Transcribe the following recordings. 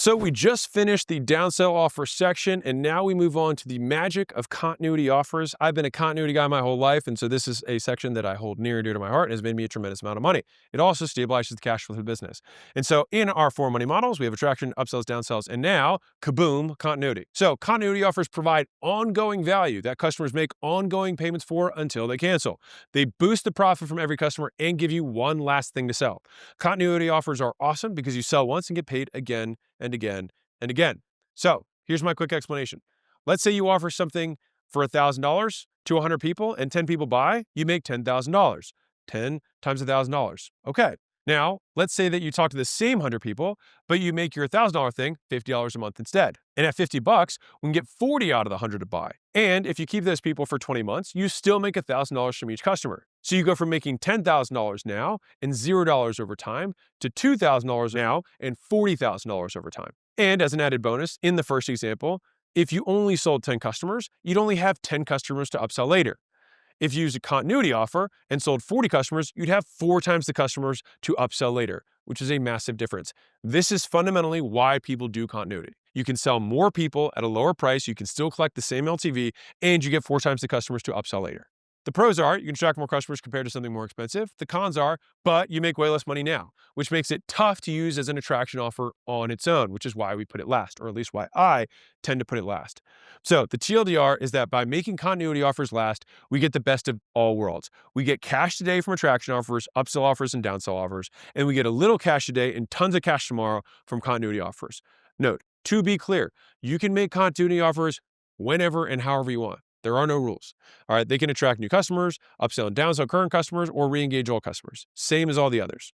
So we just finished the downsell offer section, and now we move on to the magic of continuity offers. I've been a continuity guy my whole life, and so this is a section that I hold near and dear to my heart and has made me a tremendous amount of money. It also stabilizes the cash flow of the business. And so in our 4 money models, we have attraction, upsells, downsells, and now, kaboom, continuity. So continuity offers provide ongoing value that customers make ongoing payments for until they cancel. They boost the profit from every customer and give you one last thing to sell. Continuity offers are awesome because you sell once and get paid again and again and again. So here's my quick explanation. Let's say you offer something for $1,000 to 100 people and 10 people buy, you make $10,000. 10 times $1,000. Okay. Now, let's say that you talk to the same 100 people, but you make your $1,000 thing $50 a month instead. And at $50, we can get 40 out of the 100 to buy. And if you keep those people for 20 months, you still make $1,000 from each customer. So you go from making $10,000 now and $0 over time to $2,000 now and $40,000 over time. And as an added bonus, in the first example, if you only sold 10 customers, you'd only have 10 customers to upsell later. If you use a continuity offer and sold 40 customers, you'd have 4 times the customers to upsell later, which is a massive difference. This is fundamentally why people do continuity. You can sell more people at a lower price, you can still collect the same LTV, and you get 4 times the customers to upsell later. The pros are, you can attract more customers compared to something more expensive. The cons are, but you make way less money now, which makes it tough to use as an attraction offer on its own, which is why we put it last, or at least why I tend to put it last. So the TLDR is that by making continuity offers last, we get the best of all worlds. We get cash today from attraction offers, upsell offers, and downsell offers, and we get a little cash today and tons of cash tomorrow from continuity offers. Note, to be clear, you can make continuity offers whenever and however you want. There are no rules. All right, they can attract new customers, upsell and downsell current customers, or re-engage old customers. Same as all the others.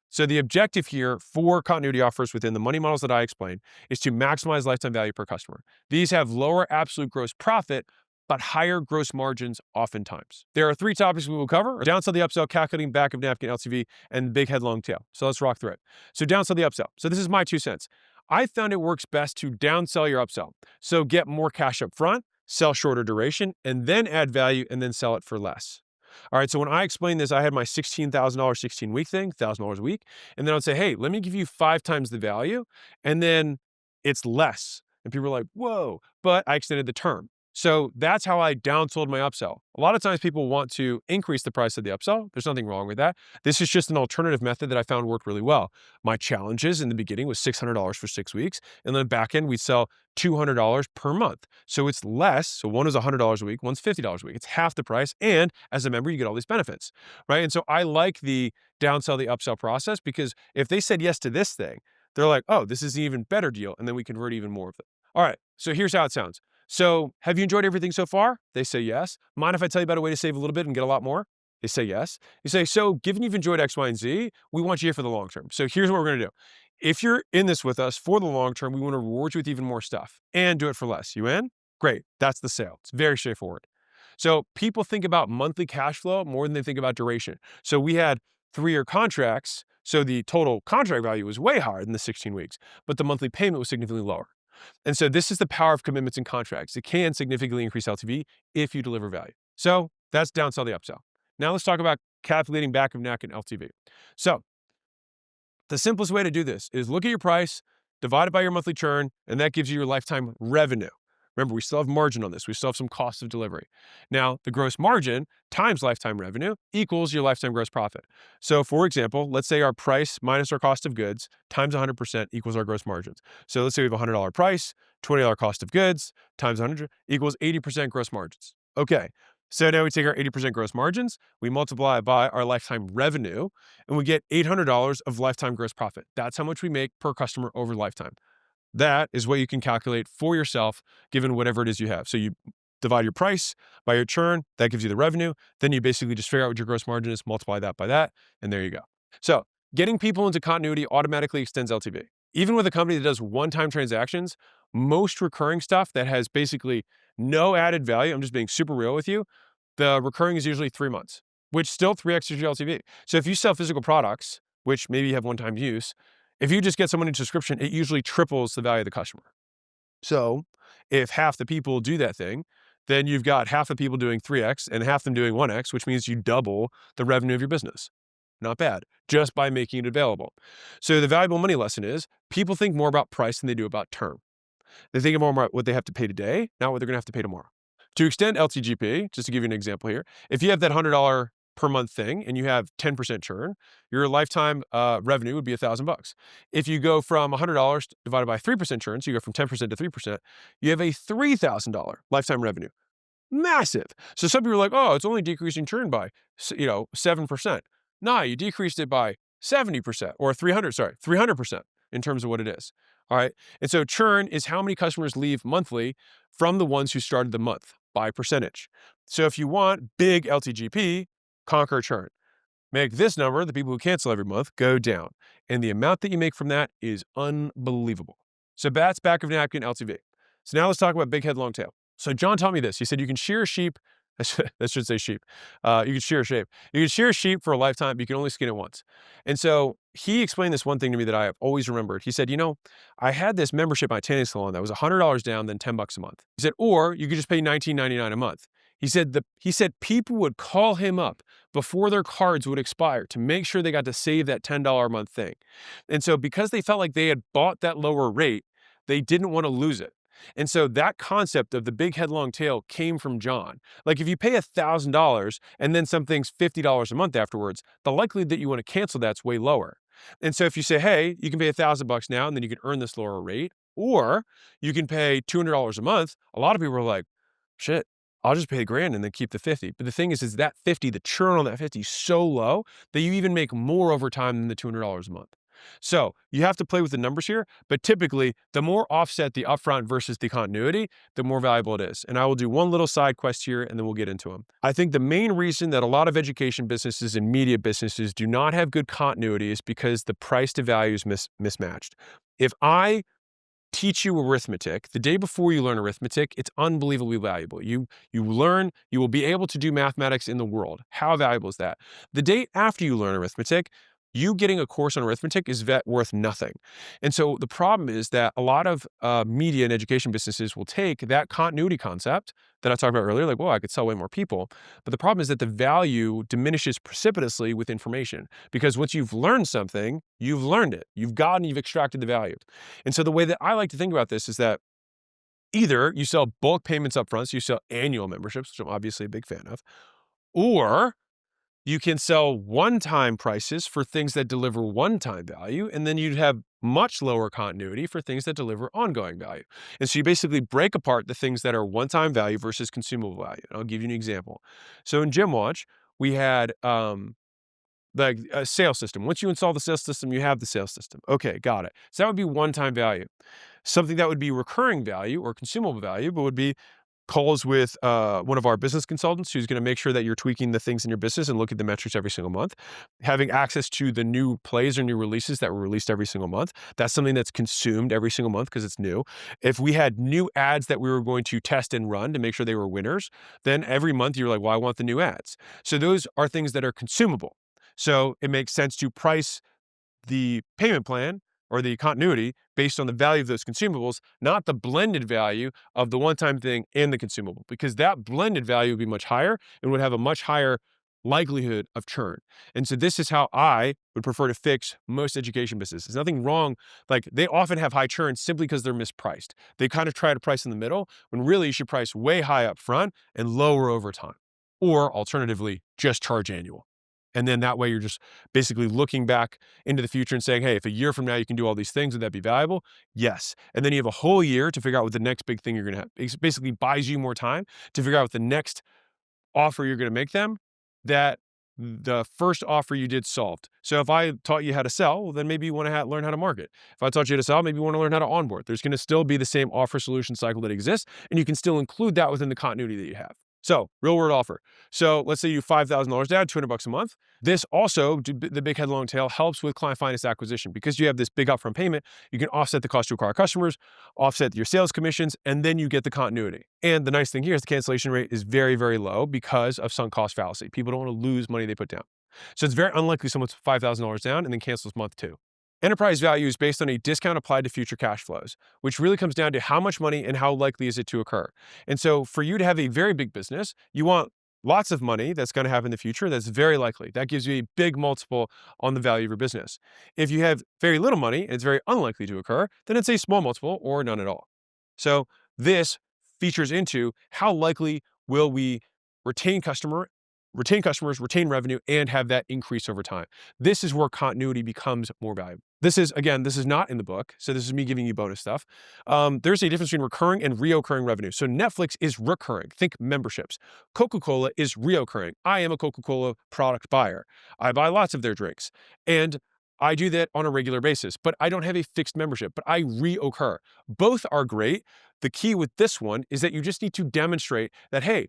So the objective here for continuity offers within the money models that I explained is to maximize lifetime value per customer. These have lower absolute gross profit, but higher gross margins oftentimes. There are 3 topics we will cover: downsell the upsell, calculating back of napkin LTV, and big head long tail. So let's rock through it. So downsell the upsell. So this is my 2 cents. I found it works best to downsell your upsell. So get more cash up front, sell shorter duration, and then add value and then sell it for less. All right, so when I explained this, I had my $16,000 16-week thing, $1,000 a week, and then I'd say, hey, let me give you 5 times the value, and then it's less. And people are like, whoa, but I extended the term. So that's how I downsold my upsell. A lot of times people want to increase the price of the upsell. There's nothing wrong with that. This is just an alternative method that I found worked really well. My challenges in the beginning was $600 for 6 weeks. And then back end, we'd sell $200 per month. So it's less. So one is $100 a week, one's $50 a week. It's half the price. And as a member, you get all these benefits, right? And so I like the downsell, the upsell process, because if they said yes to this thing, they're like, oh, this is an even better deal. And then we convert even more of them. All right, so here's how it sounds. So have you enjoyed everything so far? They say yes. Mind if I tell you about a way to save a little bit and get a lot more? They say yes. You say, so given you've enjoyed X, Y, and Z, we want you here for the long term. So here's what we're going to do. If you're in this with us for the long term, we want to reward you with even more stuff and do it for less. You in? Great. That's the sale. It's very straightforward. So people think about monthly cash flow more than they think about duration. So we had 3-year contracts. So the total contract value was way higher than the 16 weeks, but the monthly payment was significantly lower. And so this is the power of commitments and contracts. It can significantly increase LTV if you deliver value. So that's downsell the upsell. Now let's talk about calculating back of napkin LTV. So the simplest way to do this is look at your price, divide it by your monthly churn, and that gives you your lifetime revenue. Remember, we still have margin on this. We still have some cost of delivery. Now, the gross margin times lifetime revenue equals your lifetime gross profit. So for example, let's say our price minus our cost of goods times 100% equals our gross margins. So let's say we have a $100 price, $20 cost of goods times 100 equals 80% gross margins. Okay, so now we take our 80% gross margins, we multiply it by our lifetime revenue, and we get $800 of lifetime gross profit. That's how much we make per customer over lifetime. That is what you can calculate for yourself, given whatever it is you have. So you divide your price by your churn, that gives you the revenue. Then you basically just figure out what your gross margin is, multiply that by that, and there you go. So getting people into continuity automatically extends LTV. Even with a company that does one-time transactions, most recurring stuff that has basically no added value, I'm just being super real with you, the recurring is usually 3 months, which still 3x your LTV. So if you sell physical products, which maybe you have one-time use, if you just get someone in subscription, it usually triples the value of the customer. So if half the people do that thing, then you've got half the people doing 3x and half them doing 1x, which means you double the revenue of your business. Not bad, just by making it available. So the valuable money lesson is People think more about price than they do about term. They think more about what they have to pay today, not what they're going to have to pay tomorrow. To extend LTGP, just to give you an example here, if you have that $100 per month thing and you have 10% churn, your lifetime revenue would be $1,000. If you go from $100 divided by 3% churn, so you go from 10% to 3%, you have a $3,000 lifetime revenue. Massive. So some people are like, oh, it's only decreasing churn by 7%. Nah, you decreased it by 70% or 300% in terms of what it is. All right. And so churn is how many customers leave monthly from the ones who started the month by percentage. So if you want big LTGP, conquer churn. Make this number, the people who cancel every month, go down. And the amount that you make from that is unbelievable. So that's back of napkin LTV. So now let's talk about big head, long tail. So John taught me this. He said you can shear a sheep. That should say sheep. You can shear a sheep. You can shear a sheep for a lifetime, but you can only skin it once. And so he explained this one thing to me that I have always remembered. He said, I had this membership at my tanning salon that was $100 down, then $10 a month. He said, or you could just pay $19.99 a month. He said people would call him up before their cards would expire to make sure they got to save that $10 a month thing. And so because they felt like they had bought that lower rate, they didn't want to lose it. And so that concept of the big head, long tail came from John. Like if you pay $1,000 and then something's $50 a month afterwards, the likelihood that you want to cancel that's way lower. And so if you say, hey, you can pay $1,000 now and then you can earn this lower rate, or you can pay $200 a month, a lot of people are like, shit, I'll just pay $1,000 and then keep the 50. But the thing is that 50, the churn on that 50 is so low that you even make more over time than the $200 a month. So you have to play with the numbers here, but typically the more offset the upfront versus the continuity, the more valuable it is. And I will do one little side quest here and then we'll get into them. I think the main reason that a lot of education businesses and media businesses do not have good continuity is because the price to value is mismatched. If I teach you arithmetic the day before you learn arithmetic, it's unbelievably valuable. You learn, you will be able to do mathematics in the world. How valuable is that? The day after you learn arithmetic, you getting a course on arithmetic is worth nothing. And so the problem is that a lot of media and education businesses will take that continuity concept that I talked about earlier, like, well, I could sell way more people. But the problem is that the value diminishes precipitously with information, because once you've learned something, you've learned it. You've extracted the value. And so the way that I like to think about this is that either you sell bulk payments up front, so you sell annual memberships, which I'm obviously a big fan of, or you can sell one-time prices for things that deliver one-time value, and then you'd have much lower continuity for things that deliver ongoing value. And so you basically break apart the things that are one-time value versus consumable value. And I'll give you an example. So in GymWatch, we had like a sales system. Once you install the sales system, you have the sales system. Okay, got it. So that would be one-time value. Something that would be recurring value or consumable value, but would be calls with one of our business consultants who's going to make sure that you're tweaking the things in your business and look at the metrics every single month. Having access to the new plays or new releases that were released every single month. That's something that's consumed every single month because it's new. If we had new ads that we were going to test and run to make sure they were winners, then every month you're like, well, I want the new ads. So those are things that are consumable. So it makes sense to price the payment plan or the continuity based on the value of those consumables, not the blended value of the one-time thing and the consumable, because that blended value would be much higher and would have a much higher likelihood of churn. And so this is how I would prefer to fix most education businesses. There's nothing wrong. Like they often have high churn simply because they're mispriced. They kind of try to price in the middle when really you should price way high up front and lower over time. Or alternatively, just charge annual. And then that way you're just basically looking back into the future and saying, hey, if a year from now you can do all these things, would that be valuable? Yes. And then you have a whole year to figure out what the next big thing you're going to have. It basically buys you more time to figure out what the next offer you're going to make them that the first offer you did solved. So if I taught you how to sell, well, then maybe you want to learn how to market. If I taught you how to sell, maybe you want to learn how to onboard. There's going to still be the same offer solution cycle that exists, and you can still include that within the continuity that you have. So real world offer. So let's say you $5,000 down, $200 a month. This also, the big head, long tail, helps with client finance acquisition because you have this big upfront payment. You can offset the cost to acquire customers, offset your sales commissions, and then you get the continuity. And the nice thing here is the cancellation rate is very, very low because of sunk cost fallacy. People don't want to lose money they put down. So it's very unlikely someone's $5,000 down and then cancels month two. Enterprise value is based on a discount applied to future cash flows, which really comes down to how much money and how likely is it to occur. And so for you to have a very big business, you want lots of money that's going to happen in the future, that's very likely. That gives you a big multiple on the value of your business. If you have very little money and it's very unlikely to occur, then it's a small multiple or none at all. So this features into how likely will we retain customers, retain revenue, and have that increase over time. This is where continuity becomes more valuable. This is not in the book, so this is me giving you bonus stuff. There's a difference between recurring and reoccurring revenue. So Netflix is recurring. Think memberships. Coca-Cola is reoccurring. I am a Coca-Cola product buyer. I buy lots of their drinks, and I do that on a regular basis, but I don't have a fixed membership, but I reoccur. Both are great. The key with this one is that you just need to demonstrate that, hey,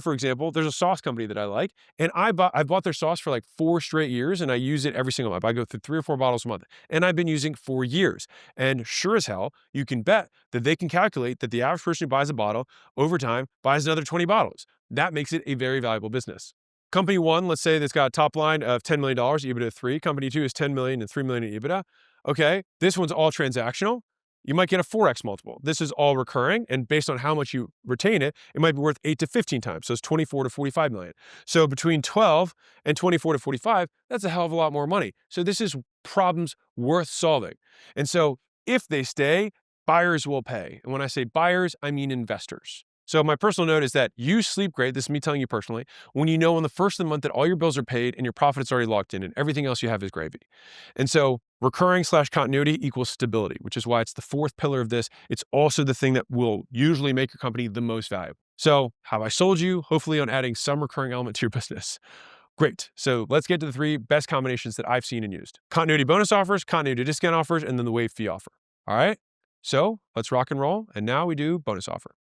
for example, there's a sauce company that I like, and I've bought their sauce for like 4 straight years, and I use it every single month. I go through 3 or 4 bottles a month, and I've been using for years. And sure as hell, you can bet that they can calculate that the average person who buys a bottle over time buys another 20 bottles. That makes it a very valuable business. Company 1, let's say that's got a top line of $10 million, EBITDA 3. Company 2 is $10 million and $3 million in EBITDA. Okay, this one's all transactional. You might get a 4x multiple. This is all recurring, and based on how much you retain it, it might be worth 8 to 15 times. So it's 24 to 45 million. So between 12 and 24 to 45, that's a hell of a lot more money. So this is problems worth solving. And so if they stay, buyers will pay. And when I say buyers, I mean investors. So my personal note is that you sleep great, this is me telling you personally, when you know on the first of the month that all your bills are paid and your profit is already locked in and everything else you have is gravy. And so recurring/continuity equals stability, which is why it's the 4th pillar of this. It's also the thing that will usually make your company the most valuable. So have I sold you, hopefully, on adding some recurring element to your business? Great. So let's get to the 3 best combinations that I've seen and used. Continuity bonus offers, continuity discount offers, and then the waive fee offer. All right? So let's rock and roll. And now we do bonus offer.